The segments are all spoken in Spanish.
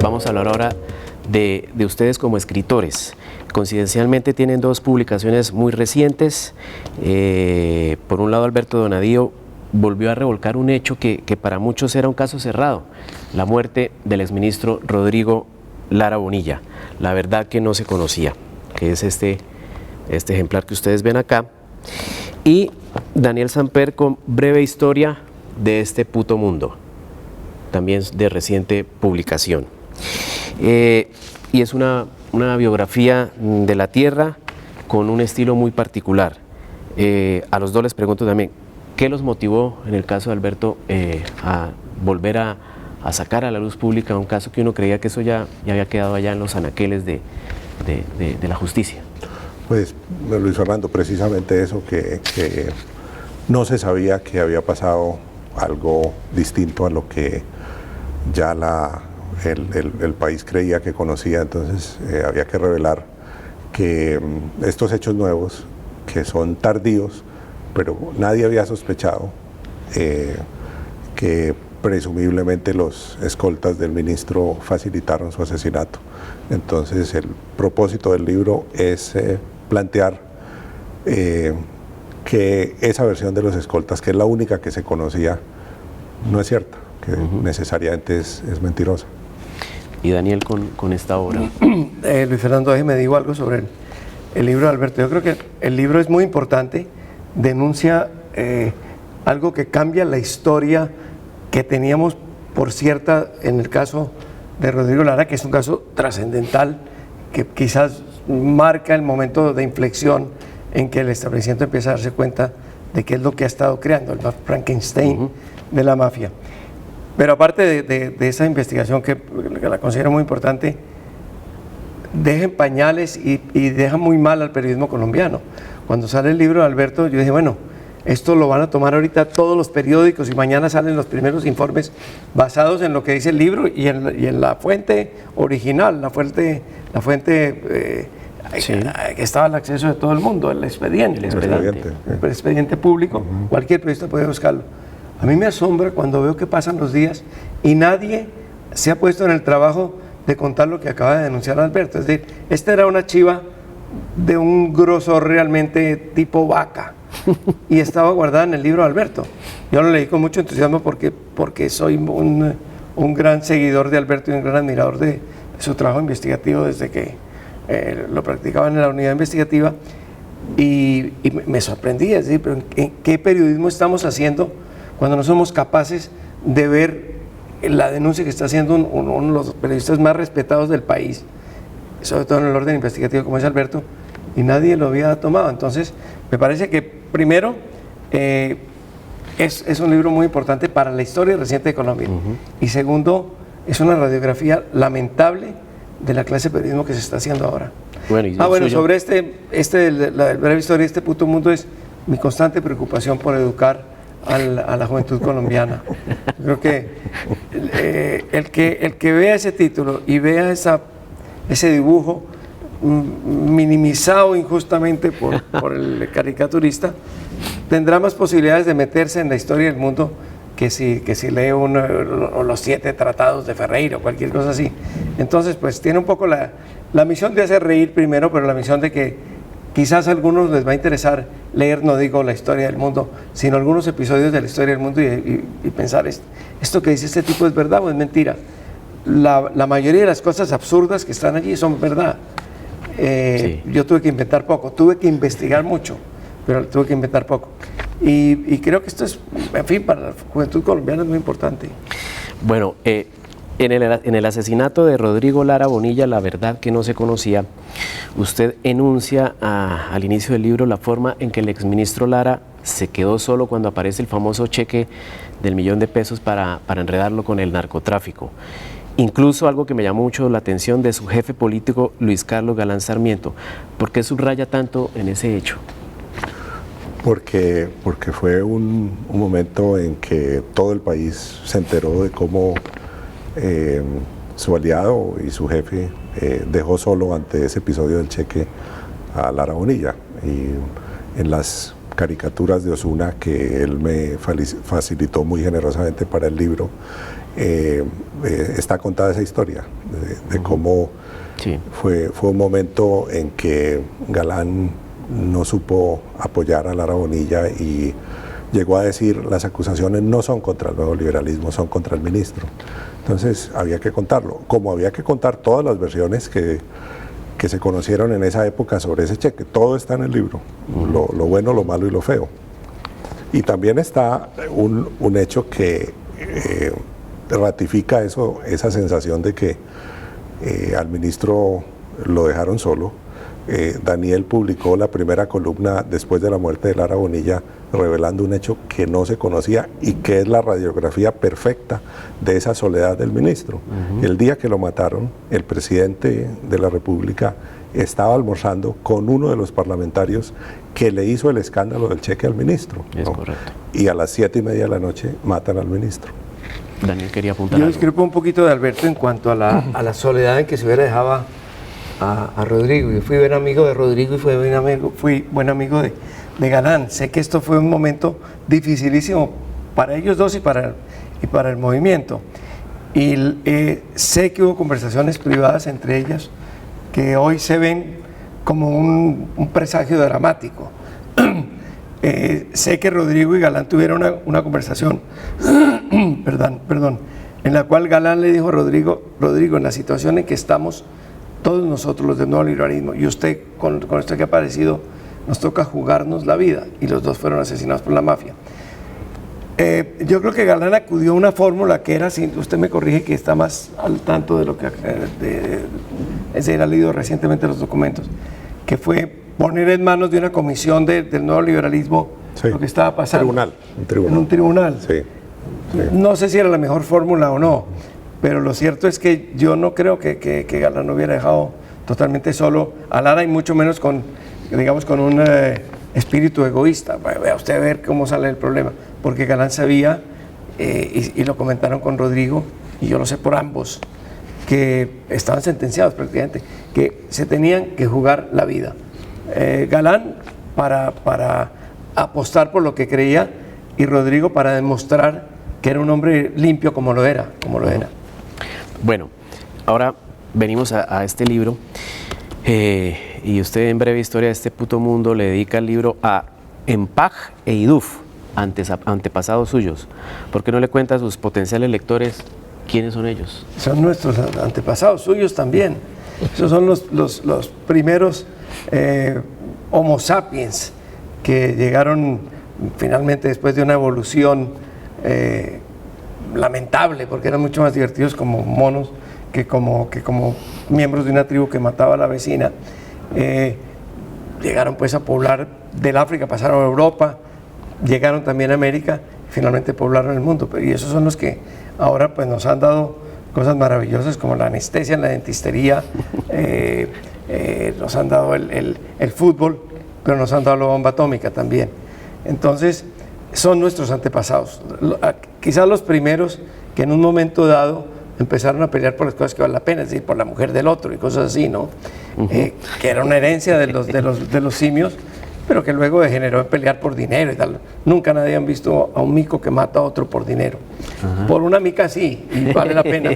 Vamos a hablar ahora de ustedes como escritores. Coincidencialmente tienen dos publicaciones muy recientes. Por un lado, Alberto Donadío volvió a revolcar un hecho que para muchos era un caso cerrado: la muerte del exministro Rodrigo Lara Bonilla, la verdad que no se conocía, que es este ejemplar que ustedes ven acá. Y Daniel Samper con Breve historia de este puto mundo, también de reciente publicación. Y es una biografía de la tierra con un estilo muy particular. A los dos les pregunto también, ¿qué los motivó en el caso de Alberto a volver a sacar a la luz pública un caso que uno creía que eso ya había quedado allá en los anaqueles de la justicia? Pues, Luis Fernando, precisamente eso, que no se sabía que había pasado algo distinto a lo que ya el país creía que conocía. Entonces había que revelar que estos hechos nuevos, que son tardíos, pero nadie había sospechado que presumiblemente los escoltas del ministro facilitaron su asesinato. Entonces el propósito del libro es plantear que esa versión de los escoltas, que es la única que se conocía, no es cierta, que necesariamente es mentirosa. Y Daniel con esta obra. Luis Fernando, me digo algo sobre el libro de Alberto. Yo creo que el libro es muy importante, denuncia algo que cambia la historia que teníamos por cierta en el caso de Rodrigo Lara, que es un caso trascendental, que quizás marca el momento de inflexión en que el establecimiento empieza a darse cuenta de qué es lo que ha estado creando, el Frankenstein de la mafia. Pero aparte de esa investigación que la considero muy importante, deja en pañales y deja muy mal al periodismo colombiano. Cuando sale el libro de Alberto, yo dije, bueno, esto lo van a tomar ahorita todos los periódicos y mañana salen los primeros informes basados en lo que dice el libro y en la fuente original, la fuente sí, que estaba al acceso de todo el mundo, el expediente público. Cualquier periodista puede buscarlo. A mí me asombra cuando veo que pasan los días y nadie se ha puesto en el trabajo de contar lo que acaba de denunciar Alberto. Es decir, esta era una chiva de un grosor realmente tipo vaca y estaba guardada en el libro de Alberto. Yo lo leí con mucho entusiasmo porque soy un gran seguidor de Alberto y un gran admirador de su trabajo investigativo desde que lo practicaba en la unidad investigativa, y me sorprendí, es decir, pero ¿en qué periodismo estamos haciendo cuando no somos capaces de ver la denuncia que está haciendo uno de los periodistas más respetados del país, sobre todo en el orden investigativo como es Alberto, y nadie lo había tomado? Entonces, me parece que primero es un libro muy importante para la historia reciente de Colombia, y segundo, es una radiografía lamentable de la clase de periodismo que se está haciendo ahora. Bueno, sobre la breve historia de este puto mundo, es mi constante preocupación por educar a la juventud colombiana. Creo que el que vea ese título y vea ese dibujo minimizado injustamente por el caricaturista, tendrá más posibilidades de meterse en la historia del mundo que si lee los 7 tratados de Ferreira o cualquier cosa así. Entonces, pues tiene un poco la misión de hacer reír primero, pero la misión de que quizás a algunos les va a interesar leer, no digo la historia del mundo, sino algunos episodios de la historia del mundo y pensar, ¿esto que dice este tipo es verdad o es mentira? La mayoría de las cosas absurdas que están allí son verdad. Sí. Yo tuve que inventar poco, tuve que investigar mucho, pero tuve que inventar poco. Y creo que esto es, en fin, para la juventud colombiana es muy importante. Bueno, en el asesinato de Rodrigo Lara Bonilla, la verdad que no se conocía, usted enuncia al inicio del libro la forma en que el exministro Lara se quedó solo cuando aparece el famoso cheque del $1.000.000 para enredarlo con el narcotráfico. Incluso algo que me llamó mucho la atención de su jefe político, Luis Carlos Galán Sarmiento. ¿Por qué subraya tanto en ese hecho? Porque fue un momento en que todo el país se enteró de cómo su aliado y su jefe dejó solo ante ese episodio del cheque a Lara Bonilla. Y en las caricaturas de Osuna que él me facilitó muy generosamente para el libro, está contada esa historia de cómo fue un momento en que Galán no supo apoyar a Lara Bonilla y llegó a decir: las acusaciones no son contra el nuevo liberalismo, son contra el ministro. Entonces había que contarlo, como había que contar todas las versiones que se conocieron en esa época sobre ese cheque. Todo está en el libro, lo bueno, lo malo y lo feo. Y también está un hecho que ratifica esa sensación de que al ministro lo dejaron solo. Daniel publicó la primera columna después de la muerte de Lara Bonilla, revelando un hecho que no se conocía y que es la radiografía perfecta de esa soledad del ministro. El día que lo mataron, el presidente de la República estaba almorzando con uno de los parlamentarios que le hizo el escándalo del cheque al ministro. Es correcto. Y a las 7:30 de la noche matan al ministro. Daniel quería apuntar Yo algo. discrepo un poquito de Alberto en cuanto a la soledad en que se hubiera dejado a Rodrigo. Yo fui buen amigo de Rodrigo y fui buen amigo de Galán. Sé que esto fue un momento dificilísimo para ellos dos y para el movimiento. Y sé que hubo conversaciones privadas entre ellas que hoy se ven como un presagio dramático. Sé que Rodrigo y Galán tuvieron una conversación, perdón, en la cual Galán le dijo a Rodrigo, en la situación en que estamos todos nosotros los del nuevo liberalismo y usted con esto que ha aparecido, nos toca jugarnos la vida, y los dos fueron asesinados por la mafia. Yo creo que Galán acudió a una fórmula que era, si usted me corrige que está más al tanto de lo que ha leído recientemente los documentos, que fue poner en manos de una comisión del nuevo liberalismo lo que estaba pasando. En un tribunal. Sí. No sé si era la mejor fórmula o no, pero lo cierto es que yo no creo que Galán no hubiera dejado totalmente solo a Lara, y mucho menos con un espíritu egoísta. Vea usted ver cómo sale el problema, porque Galán sabía, y lo comentaron con Rodrigo, y yo lo sé por ambos, que estaban sentenciados prácticamente, que se tenían que jugar la vida. Galán para apostar por lo que creía, y Rodrigo para demostrar que era un hombre limpio como lo era. Bueno, ahora venimos a este libro, y usted en Breve Historia de este Puto Mundo le dedica el libro a Empaj e Iduf, antepasados suyos. ¿Por qué no le cuenta a sus potenciales lectores quiénes son ellos? Son nuestros antepasados suyos también. Esos son los primeros Homo sapiens que llegaron finalmente después de una evolución lamentable, porque eran mucho más divertidos como monos que como miembros de una tribu que mataba a la vecina. Llegaron pues a poblar del África, pasaron a Europa, llegaron también a América, finalmente poblaron el mundo. Y esos son los que ahora pues nos han dado cosas maravillosas como la anestesia en la dentistería, nos han dado el fútbol, pero nos han dado la bomba atómica también. Entonces, son nuestros antepasados, quizás los primeros que en un momento dado empezaron a pelear por las cosas que valen la pena, es decir, por la mujer del otro y cosas así, ¿no? Que era una herencia de los simios, pero que luego degeneró en pelear por dinero y tal. Nunca nadie han visto a un mico que mata a otro por dinero. Por una mica sí, y vale la pena,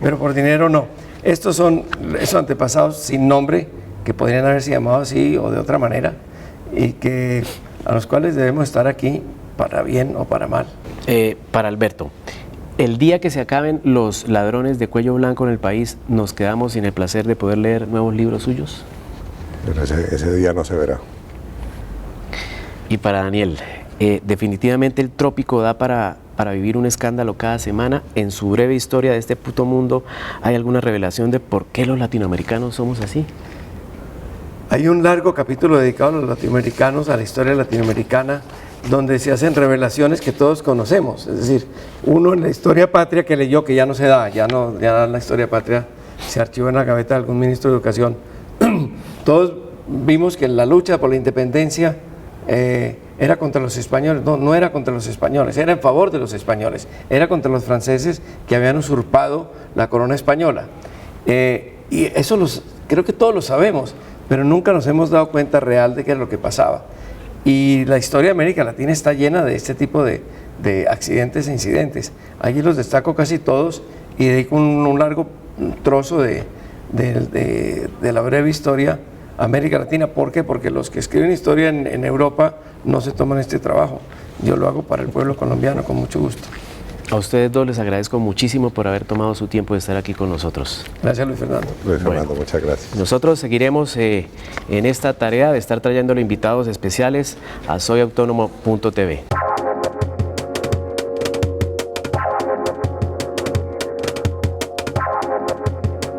pero por dinero no. Estos son esos antepasados sin nombre, que podrían haberse llamado así o de otra manera, y que a los cuales debemos estar aquí para bien o para mal. Para Alberto, el día que se acaben los ladrones de cuello blanco en el país, ¿nos quedamos sin el placer de poder leer nuevos libros suyos? Pero ese día no se verá. Y para Daniel, definitivamente el trópico da para vivir un escándalo cada semana. En su Breve Historia de este Puto Mundo, ¿hay alguna revelación de por qué los latinoamericanos somos así? Hay un largo capítulo dedicado a los latinoamericanos, a la historia latinoamericana, donde se hacen revelaciones que todos conocemos. Es decir, uno en la historia patria que leyó, que ya no se da, ya la historia patria se archivó en la gaveta de algún ministro de Educación. Todos vimos que la lucha por la independencia era contra los españoles. No era contra los españoles, era en favor de los españoles, era contra los franceses que habían usurpado la corona española. Y eso creo que todos lo sabemos, pero nunca nos hemos dado cuenta real de qué es lo que pasaba. Y la historia de América Latina está llena de este tipo de accidentes e incidentes. Aquí los destaco casi todos y dedico un largo trozo de la breve historia a América Latina. ¿Por qué? Porque los que escriben historia en Europa no se toman este trabajo. Yo lo hago para el pueblo colombiano con mucho gusto. A ustedes dos les agradezco muchísimo por haber tomado su tiempo de estar aquí con nosotros. Gracias, Luis Fernando. Luis Fernando, muchas gracias. Nosotros seguiremos en esta tarea de estar trayéndole invitados especiales a soyautónomo.tv.